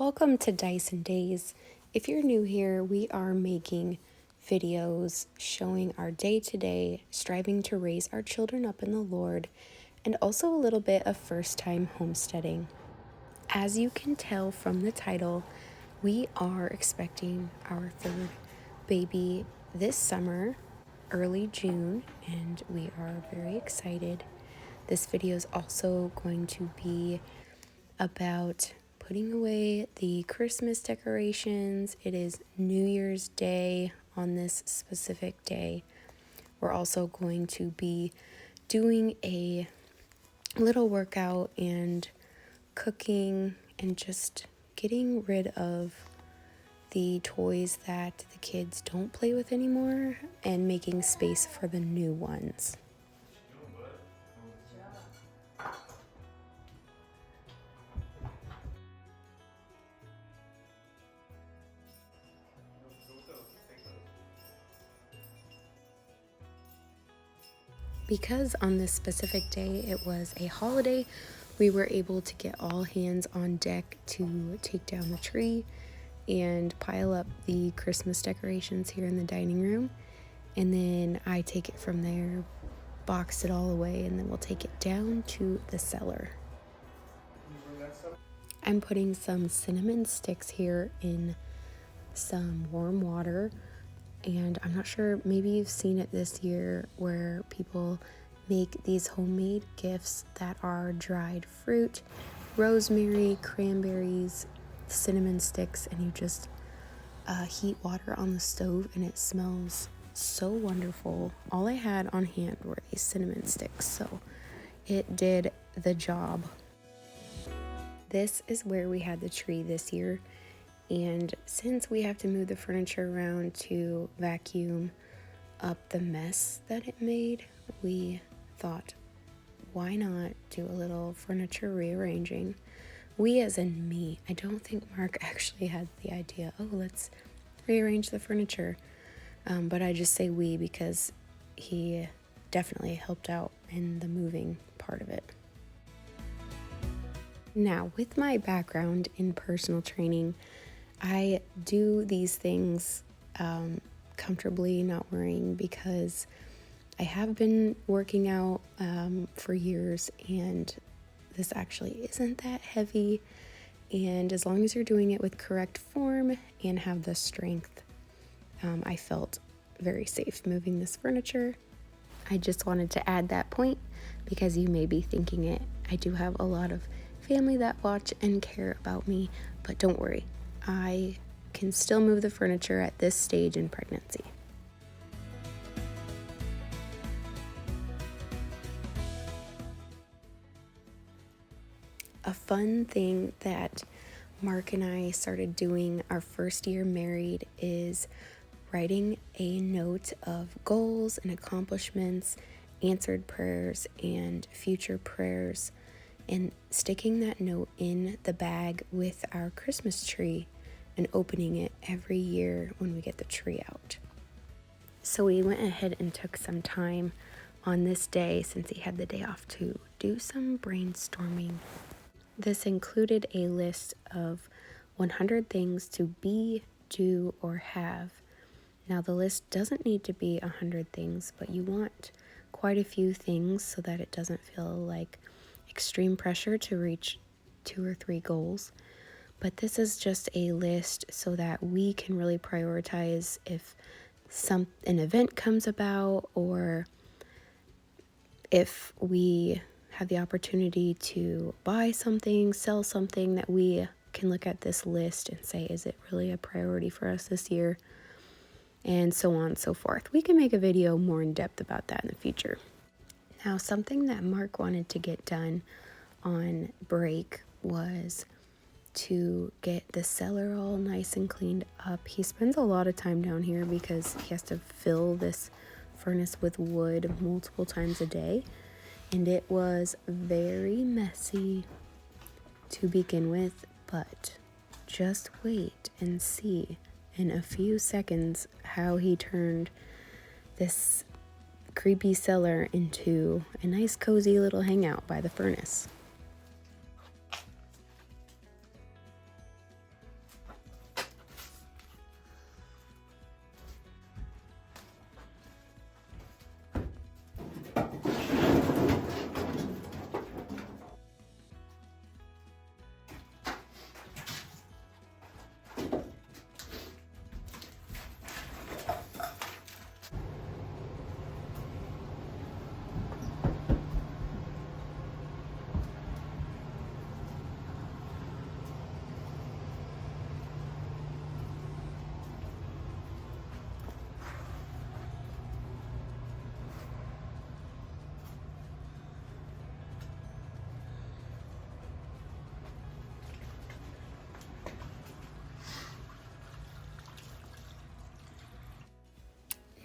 Welcome to Dyson Days. If you're new here, we are making videos showing our day-to-day striving to raise our children up in the Lord, and also a little bit of first-time homesteading. As you can tell from the title, we are expecting our third baby this summer, early June, and we are very excited. This video is also going to be about putting away the Christmas decorations. It is New Year's Day on this specific day. We're also going to be doing a little workout and cooking and just getting rid of the toys that the kids don't play with anymore and making space for the new ones. Because on this specific day it was a holiday, we were able to get all hands on deck to take down the tree and pile up the Christmas decorations here in the dining room. And then I take it from there, box it all away, and then we'll take it down to the cellar. I'm putting some cinnamon sticks here in some warm water. And I'm not sure, maybe you've seen it this year where people make these homemade gifts that are dried fruit, rosemary, cranberries, cinnamon sticks, and you just heat water on the stove and it smells so wonderful. All I had on hand were these cinnamon sticks, so it did the job. This is where we had the tree this year. And since we have to move the furniture around to vacuum up the mess that it made, we thought, why not do a little furniture rearranging? We as in me. I don't think Mark actually had the idea, oh, let's rearrange the furniture. But I just say we because he definitely helped out in the moving part of it. Now, with my background in personal training, I do these things comfortably, not worrying, because I have been working out for years, and this actually isn't that heavy. And as long as you're doing it with correct form and have the strength, I felt very safe moving this furniture. I just wanted to add that point because you may be thinking it. I do have a lot of family that watch and care about me, but don't worry. I can still move the furniture at this stage in pregnancy. A fun thing that Mark and I started doing our first year married is writing a note of goals and accomplishments, answered prayers, and future prayers, and sticking that note in the bag with our Christmas tree and opening it every year when we get the tree out. So we went ahead and took some time on this day, since he had the day off, to do some brainstorming. This included a list of 100 things to be, do, or have. Now the list doesn't need to be 100 things, but you want quite a few things so that it doesn't feel like extreme pressure to reach 2 or 3 goals. But this is just a list so that we can really prioritize if an event comes about, or if we have the opportunity to buy something, sell something, that we can look at this list and say, is it really a priority for us this year? And so on and so forth. We can make a video more in depth about that in the future. Now, something that Mark wanted to get done on break was to get the cellar all nice and cleaned up. He spends a lot of time down here because he has to fill this furnace with wood multiple times a day, and it was very messy to begin with, but just wait and see in a few seconds how he turned this creepy cellar into a nice cozy little hangout by the furnace.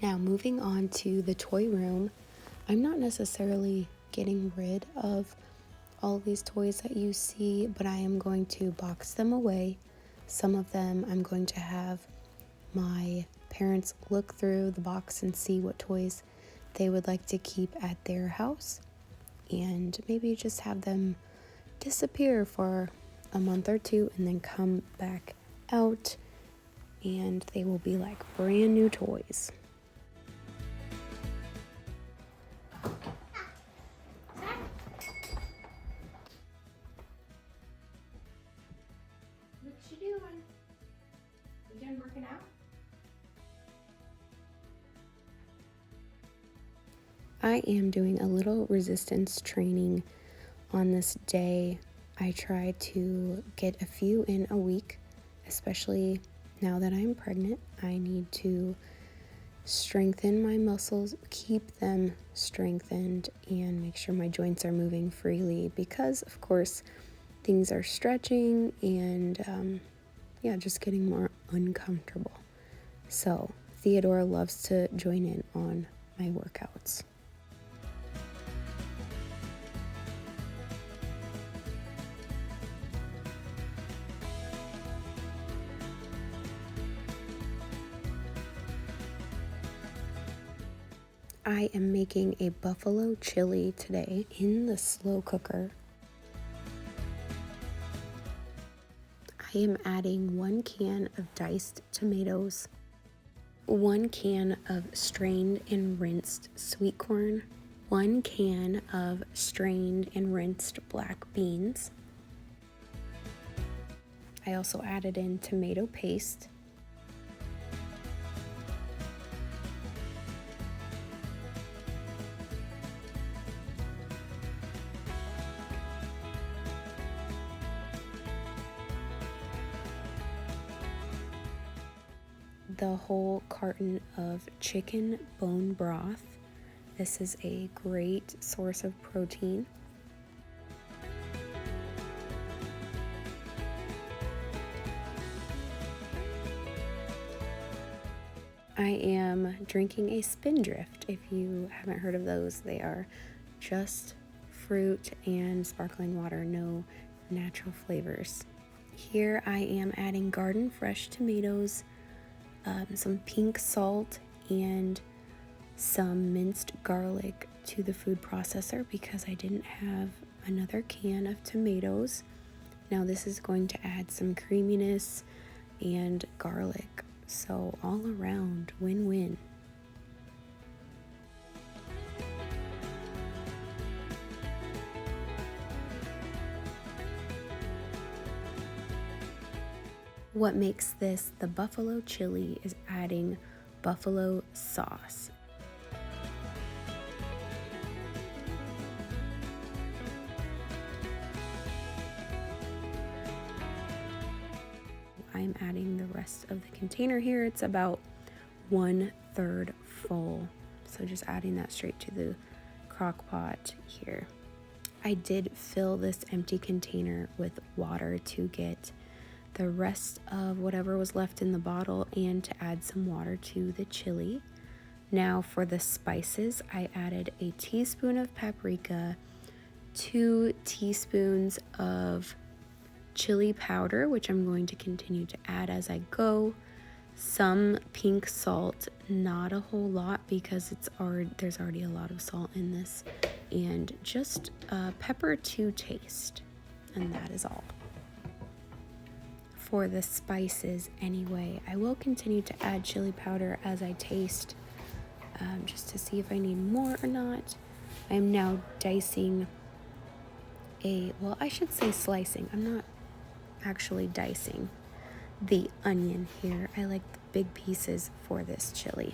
Now, moving on to the toy room, I'm not necessarily getting rid of all of these toys that you see, but I am going to box them away. Some of them I'm going to have my parents look through the box and see what toys they would like to keep at their house, and maybe just have them disappear for a month or two and then come back out, and they will be like brand new toys. What you doing? You done working out? I am doing a little resistance training on this day. I try to get a few in a week, especially now that I'm pregnant. I need to strengthen my muscles, keep them strengthened, and make sure my joints are moving freely because, of course, things are stretching and just getting more uncomfortable. So Theodora loves to join in on my workouts. I am making a buffalo chili today in the slow cooker. I am adding 1 can of diced tomatoes, 1 can of strained and rinsed sweet corn, 1 can of strained and rinsed black beans. I also added in tomato paste, the whole carton of chicken bone broth. This is a great source of protein. I am drinking a Spindrift. If you haven't heard of those, they are just fruit and sparkling water, no natural flavors. Here I am adding garden fresh tomatoes, some pink salt, and some minced garlic to the food processor because I didn't have another can of tomatoes. Now this is going to add some creaminess and garlic, so all around win-win. What makes this the buffalo chili is adding buffalo sauce. I'm adding the rest of the container here. It's about 1/3 full. So just adding that straight to the crock pot here. I did fill this empty container with water to get the rest of whatever was left in the bottle and to add some water to the chili. Now for the spices, I added a teaspoon of paprika, 2 teaspoons of chili powder, which I'm going to continue to add as I go, some pink salt, not a whole lot because there's already a lot of salt in this, and just pepper to taste, and that is all. For the spices anyway, I will continue to add chili powder as I taste, just to see if I need more or not. I am now dicing I should say slicing. I'm not actually dicing the onion here. I like the big pieces for this chili.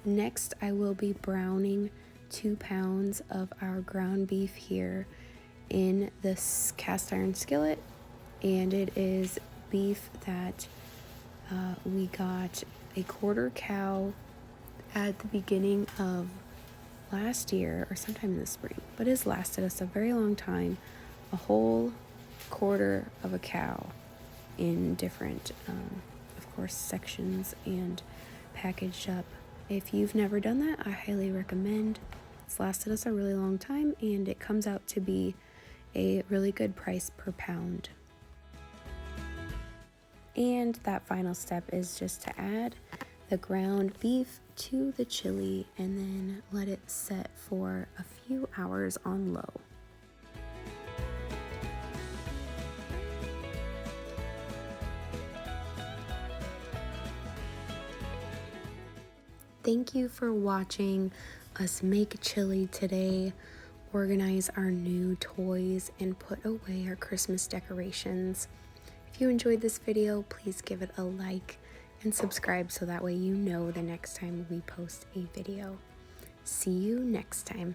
Next, I will be browning 2 pounds of our ground beef here in this cast iron skillet, and it is beef that we got a quarter cow at the beginning of last year or sometime in the spring, but it's lasted us a very long time. A whole quarter of a cow in different, of course, sections and packaged up. If you've never done that, I highly recommend. It's lasted us a really long time, and it comes out to be a really good price per pound. And that final step is just to add the ground beef to the chili and then let it set for a few hours on low. Thank you for watching us make chili today, organize our new toys, and put away our Christmas decorations. If you enjoyed this video, please give it a like and subscribe so that way you know the next time we post a video. See you next time.